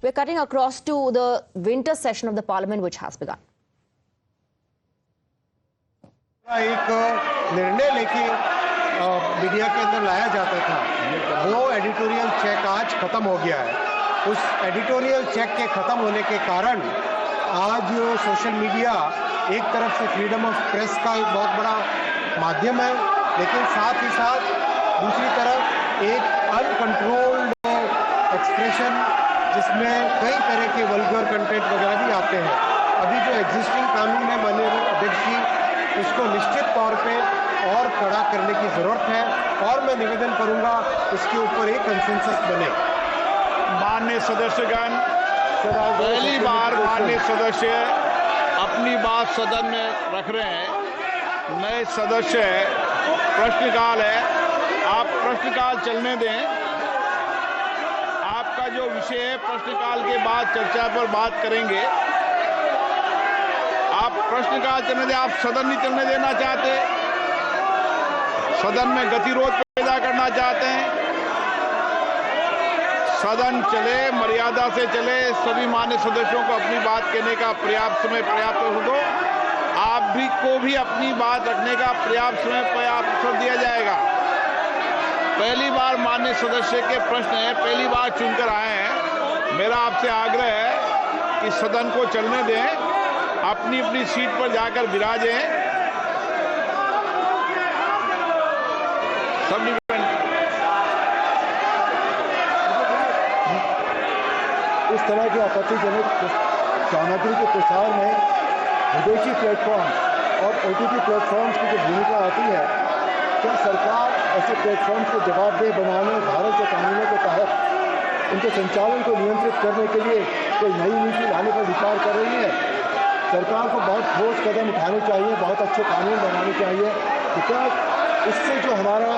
We're cutting across to the winter session of the Parliament, which has begun. एक निर्णय लेके media के अंदर लाया जाता था, वो एडिटोरियल चेक आज खत्म हो गया है। उस एडिटोरियल चेक के खत्म होने के कारण आज सोशल मीडिया एक तरफ से फ्रीडम ऑफ प्रेस का एक बहुत बड़ा माध्यम है, लेकिन साथ ही साथ दूसरी तरफ एक अनकंट्रोल्ड एक्सप्रेशन जिसमें कई तरह के वल्गर कंटेंट वगैरह भी आते हैं। अभी जो एग्जिस्टिंग कानून है माननीय अध्यक्ष जी, उसको निश्चित तौर पे और कड़ा करने की जरूरत है और मैं निवेदन करूंगा इसके ऊपर एक कंसेंसस बने। माननीय सदस्यगण, पहली बार माननीय सदस्य अपनी बात सदन में रख रहे हैं। नए सदस्य प्रश्नकाल है, आप प्रश्नकाल चलने दें। आपका जो विषय है प्रश्नकाल के बाद चर्चा पर बात करेंगे। आप प्रश्नकाल चलने दें। आप सदन नहीं चलने देना चाहते, सदन में गतिरोध पैदा करना चाहते हैं। सदन चले, मर्यादा से चले, सभी मान्य सदस्यों को अपनी बात कहने का पर्याप्त समय पर्याप्त हो दो। आप भी को भी अपनी बात रखने का पर्याप्त समय पर्याप्त अवसर दिया जाएगा। पहली बार मान्य सदस्य के प्रश्न है, पहली बार चुनकर आए हैं। मेरा आपसे आग्रह है कि सदन को चलने दें, अपनी अपनी सीट पर जाकर विराजें। सब इस तरह के आपत्तिजनक सामग्री के प्रसार में विदेशी प्लेटफॉर्म और OTT प्लेटफॉर्म्स की जो भूमिका आती है, क्या सरकार ऐसे प्लेटफॉर्म्स को जवाबदेह बनाने भारत के कानूनों के तहत उनके संचालन को नियंत्रित करने के लिए कोई नई नीति लाने पर विचार कर रही है? सरकार को बहुत ठोस कदम उठाने चाहिए, बहुत अच्छे कानून बनाने चाहिए, बिकॉज इससे जो हमारा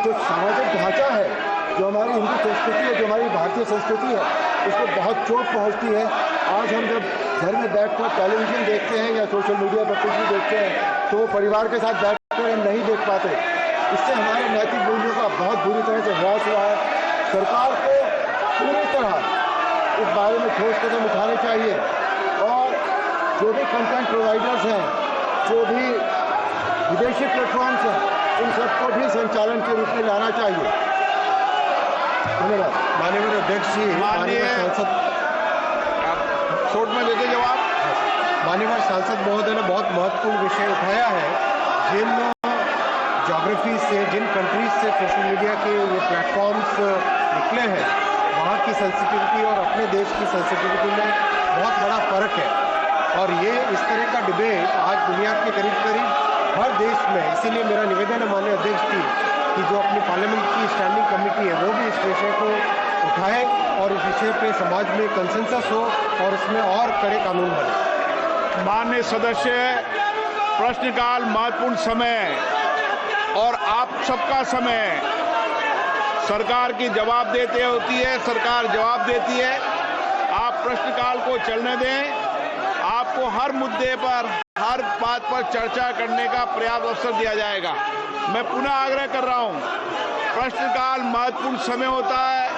जो सामाजिक ढांचा है, जो हमारी हिंदू संस्कृति है, जो हमारी भारतीय संस्कृति है, उसको बहुत चोट पहुंचती है। आज हम जब घर में बैठकर टेलीविजन देखते हैं या सोशल मीडिया पर कुछ भी देखते हैं, तो वो परिवार के साथ बैठकर हम नहीं देख पाते। इससे हमारे नैतिक मूल्यों का बहुत बुरी तरह से ह्रास हुआ है। सरकार को पूरी तरह इस बारे में ठोस कदम उठाने चाहिए और जो भी कंटेंट प्रोवाइडर्स हैं, जो भी विदेशी प्लेटफॉर्म्स हैं, इन सबको भी संचालन के रूप में लाना चाहिए। धन्यवाद। माननीय अध्यक्ष जी, माननीय सांसद शॉर्ट में देते जवाब। माननीय सांसद महोदय ने बहुत महत्वपूर्ण विषय उठाया है। जिन ज्योग्राफी से, जिन कंट्रीज से सोशल मीडिया के ये प्लेटफॉर्म्स निकले हैं, वहाँ की सेंसिटिविटी और अपने देश की सेंसिटिविटी में बहुत बड़ा फर्क है और ये इस तरह का डिबेट आज दुनिया के करीब करीब हर देश में। इसीलिए मेरा निवेदन है माननीय अध्यक्ष जी कि जो अपनी पार्लियामेंट की स्टैंडिंग कमेटी है, वो भी इस विषय को उठाए और इस विषय पे समाज में कंसेंसस हो और इसमें और कड़े कानून बने। माननीय सदस्य, प्रश्नकाल महत्वपूर्ण समय और आप सबका समय। सरकार की जवाब देते होती है, सरकार जवाब देती है। आप प्रश्नकाल को चलने दें। आपको हर मुद्दे पर, हर बात पर चर्चा करने का पर्याप्त अवसर दिया जाएगा। मैं पुनः आग्रह कर रहा हूं, प्रश्नकाल महत्वपूर्ण समय होता है,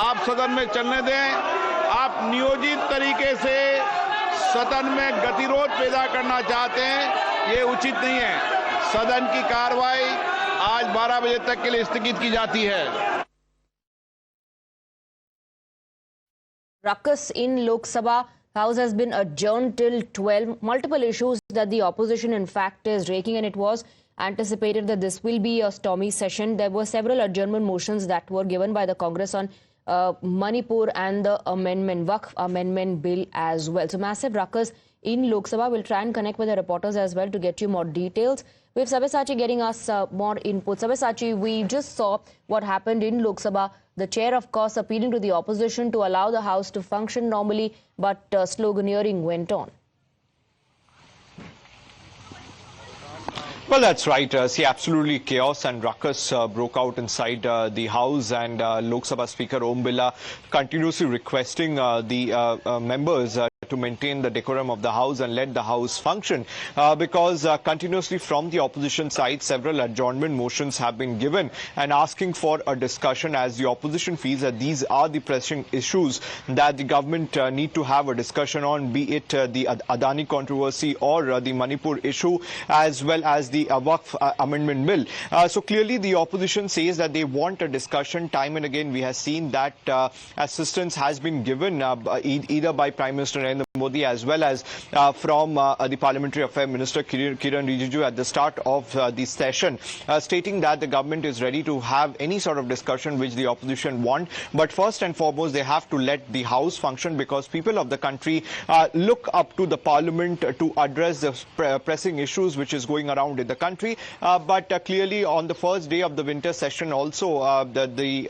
आप सदन में चलने दें। आप नियोजित तरीके से सदन में गतिरोध पैदा करना चाहते हैं, ये उचित नहीं है। सदन की कार्रवाई आज 12 बजे तक के लिए स्थगित की जाती है। Ruckus in Lok Sabha House has been adjourned till 12. Multiple issues that the opposition in fact is raking, and it was anticipated that this will be a stormy session. There were several adjournment motions that were given by the Congress on Manipur and the Waqf Amendment Bill as well. So massive ruckus in Lok Sabha. We'll try and connect with the reporters as well to get you more details. We have Sabyasachi getting us more input. Sabyasachi, we just saw what happened in Lok Sabha. The chair, of course, appealing to the opposition to allow the House to function normally, but sloganeering went on. Well, that's right. See, absolutely chaos and ruckus broke out inside the House, and Lok Sabha Speaker Om Birla continuously requesting the members to maintain the decorum of the House and let the House function, because continuously from the opposition side, several adjournment motions have been given and asking for a discussion, as the opposition feels that these are the pressing issues that the government need to have a discussion on, be it the Adani controversy or the Manipur issue, as well as the Waqf amendment bill. So clearly the opposition says that they want a discussion. Time and again we have seen that assistance has been given either by Prime Minister Narendra Modi as well as from the Parliamentary Affairs Minister Kiran Rijiju at the start of the session, stating that the government is ready to have any sort of discussion which the opposition want. But first and foremost, they have to let the House function, because people of the country look up to the Parliament to address the pressing issues which is going around in the country. But clearly on the first day of the winter session also, the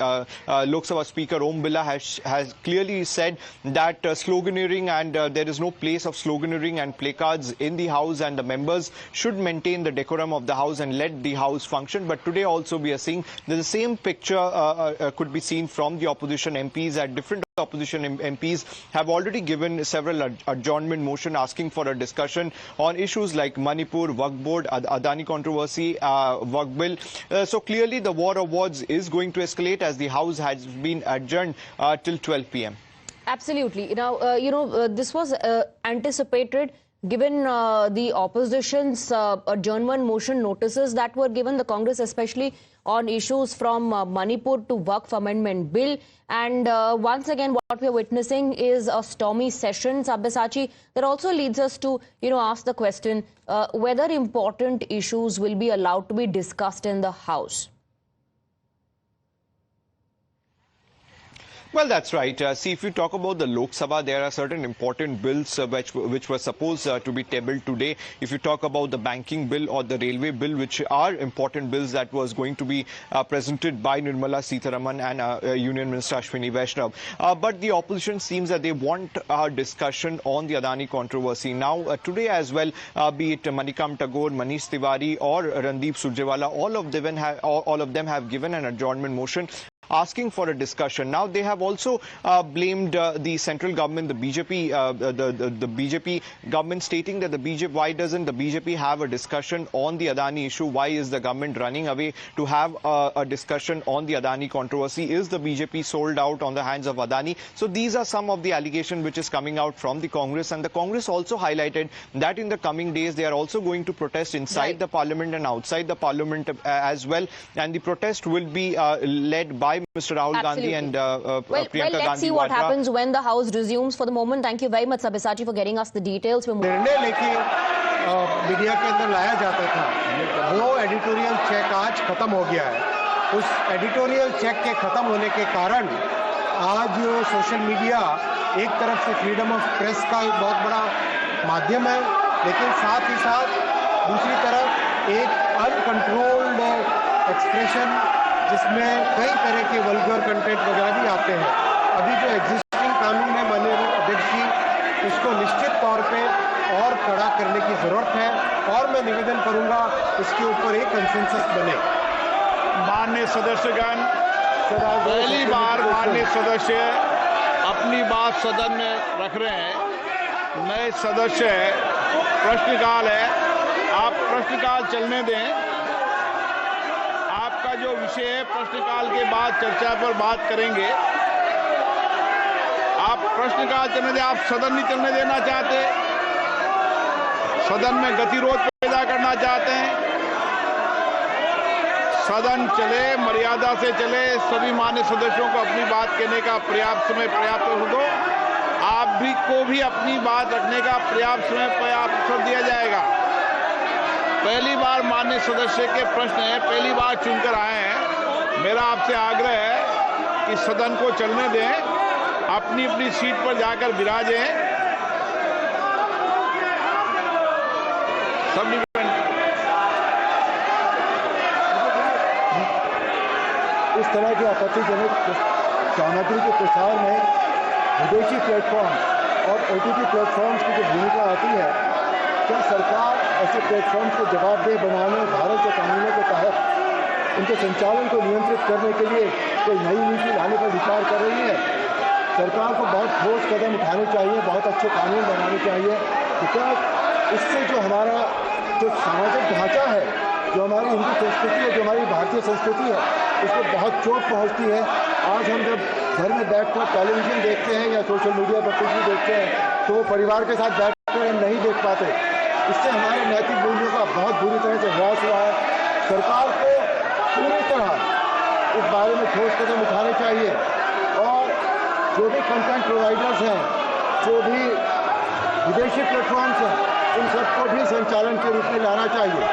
Lok Sabha Speaker Om Birla has clearly said that sloganeering and there is no place of sloganeering and placards in the House, and the members should maintain the decorum of the House and let the House function. But today also we are seeing that the same picture could be seen from the opposition MPs. At different opposition MPs have already given several adjournment motion asking for a discussion on issues like Manipur, Waqf Board, Adani controversy, Waqf bill. So clearly the war of words is going to escalate as the House has been adjourned till 12 p.m. Absolutely. Now, this was anticipated, given the opposition's adjournment motion notices that were given, the Congress especially, on issues from Manipur to Waqf amendment bill. And once again, what we are witnessing is a stormy session, Sabyasachi. That also leads us to, ask the question whether important issues will be allowed to be discussed in the House. Well, that's right. See, if you talk about the Lok Sabha, there are certain important bills which were supposed to be tabled today. If you talk about the banking bill or the railway bill, which are important bills that was going to be presented by Nirmala Sitharaman and Union Minister Ashwini Vaishnav. But the opposition seems that they want a discussion on the Adani controversy. Now, today as well, be it Manikam Tagore, Manish Tiwari or Randeep Surjewala, all of them have given an adjournment motion asking for a discussion. Now they have also blamed the central government, the BJP, the BJP government, stating that why doesn't the BJP have a discussion on the Adani issue? Why is the government running away to have a discussion on the Adani controversy? Is the BJP sold out on the hands of Adani? So these are some of the allegations which is coming out from the Congress, and the Congress also highlighted that in the coming days they are also going to protest inside the parliament and outside the parliament as well, and the protest will be led by Mr. Rahul Gandhi and Priyanka Gandhi. Let's see what happens when the House resumes. For the moment, thank you very much, Sabyasachi, for getting us the details. निर्णय लेके media के अंदर लाया जाता था, वो editorial check आज खत्म हो गया है। उस एडिटोरियल चेक के खत्म होने के कारण आज सोशल मीडिया एक तरफ से फ्रीडम ऑफ प्रेस का एक बहुत बड़ा माध्यम है, लेकिन साथ ही साथ दूसरी तरफ एक अनकंट्रोल्ड एक्सप्रेशन जिसमें कई तरह के वल्गर कंटेंट वगैरह भी आते हैं। अभी जो एग्जिस्टिंग कानून है माननीय अध्यक्ष जी, उसको निश्चित तौर पे और कड़ा करने की जरूरत है, और मैं निवेदन करूंगा इसके ऊपर एक कंसेंसस बने। माननीय सदस्यगण, पहली बार माननीय सदस्य अपनी बात सदन में रख रहे हैं। नए सदस्य है, प्रश्नकाल है, आप प्रश्नकाल चलने दें। आपका जो विषय है प्रश्नकाल के बाद चर्चा पर बात करेंगे। आप प्रश्नकाल चलने दें, आप सदन नहीं चलने देना चाहते, सदन में गतिरोध पैदा करना चाहते हैं। सदन चले, मर्यादा से चले, सभी मान्य सदस्यों को अपनी बात कहने का पर्याप्त समय पर्याप्त हो दो। आप भी को भी अपनी बात रखने का पर्याप्त समय पर्याप्त दिया जाएगा। पहली बार माननीय सदस्य के प्रश्न है, पहली बार चुनकर आए हैं। मेरा आपसे आग्रह है कि सदन को चलने दें, अपनी अपनी सीट पर जाकर विराजें। सब इस तरह के आपत्तिजनक सामग्री के प्रसार में विदेशी प्लेटफॉर्म और OTT प्लेटफॉर्म्स की जो भूमिका आती है, क्या सरकार ऐसे प्लेटफॉर्म को जवाबदेह बनाने, भारत के कानूनों के तहत उनके संचालन को नियंत्रित करने के लिए कोई नई नीति लाने पर विचार कर रही है? सरकार को बहुत ठोस कदम कदम उठाने चाहिए, बहुत अच्छे कानून बनाने चाहिए, बिकॉज इससे जो हमारा जो सामाजिक ढांचा है, जो हमारी हिंदू संस्कृति है, जो हमारी भारतीय संस्कृति है, उसको बहुत चोट पहुंचती है। आज हम जब घर में बैठकर टेलीविजन देखते हैं या सोशल मीडिया पर कुछ भी देखते हैं, तो वो परिवार के साथ बैठकर हम नहीं देख पाते। इससे हमारे नैतिक मूल्यों का बहुत बुरी तरह से ह्रास हुआ है। सरकार को पूरी तरह इस बारे में ठोस कदम उठाने चाहिए और जो भी कंटेंट प्रोवाइडर्स हैं, जो भी विदेशी प्लेटफॉर्म्स हैं, उन सबको भी संचालन के रूप में लाना चाहिए।